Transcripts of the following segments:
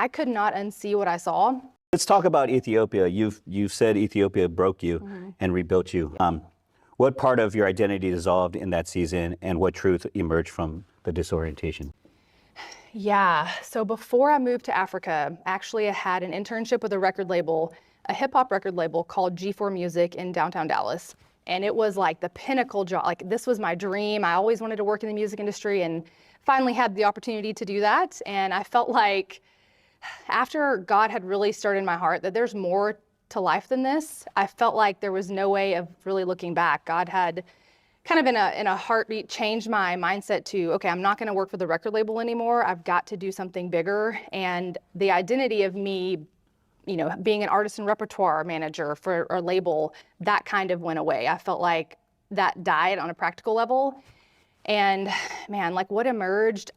I could not unsee what I saw. Let's talk about Ethiopia. You've said Ethiopia broke you and rebuilt you. What part of your identity dissolved in that season, and what truth emerged from the disorientation? Yeah, so before I moved to Africa, actually I had an internship with a record label, a hip hop record label called G4 Music in downtown Dallas. And it was like the pinnacle job. Like, this was my dream. I always wanted to work in the music industry and finally had the opportunity to do that. And I felt like after God had really stirred in my heart that there's more to life than this, I felt like there was no way of really looking back. God had kind of in a heartbeat changed my mindset to, okay, I'm not going to work for the record label anymore. I've got to do something bigger. And the identity of me, being an artist and repertoire manager for a label, that kind of went away. I felt like that died on a practical level. And man, like what emerged,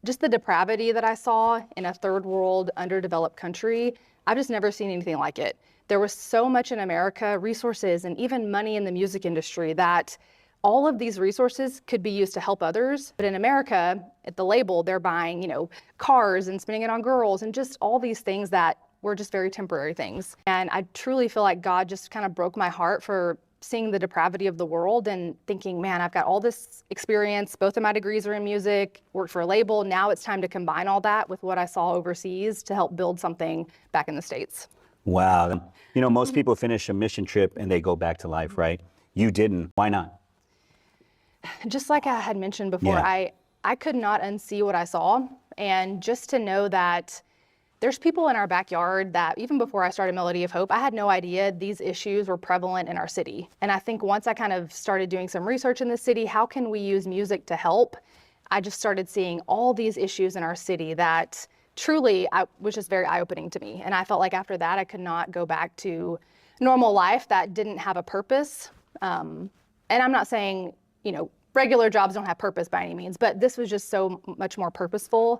just the depravity that I saw in a third world underdeveloped country, I've just never seen anything like it. There was so much in America, resources and even money in the music industry, that all of these resources could be used to help others. But in America, at the label, they're buying, cars and spending it on girls and just all these things that were just very temporary things. And I truly feel like God just kind of broke my heart for seeing the depravity of the world and thinking, man, I've got all this experience. Both of my degrees are in music, worked for a label. Now it's time to combine all that with what I saw overseas to help build something back in the States. Wow. Most people finish a mission trip and they go back to life, right? You didn't. Why not? Just like I had mentioned before, Yeah. I could not unsee what I saw. And just to know that there's people in our backyard that even before I started Melody of Hope, I had no idea these issues were prevalent in our city. And I think once I kind of started doing some research in the city, how can we use music to help? I just started seeing all these issues in our city that truly was just very eye-opening to me. And I felt like after that, I could not go back to normal life that didn't have a purpose. And I'm not saying, regular jobs don't have purpose by any means, but this was just so much more purposeful.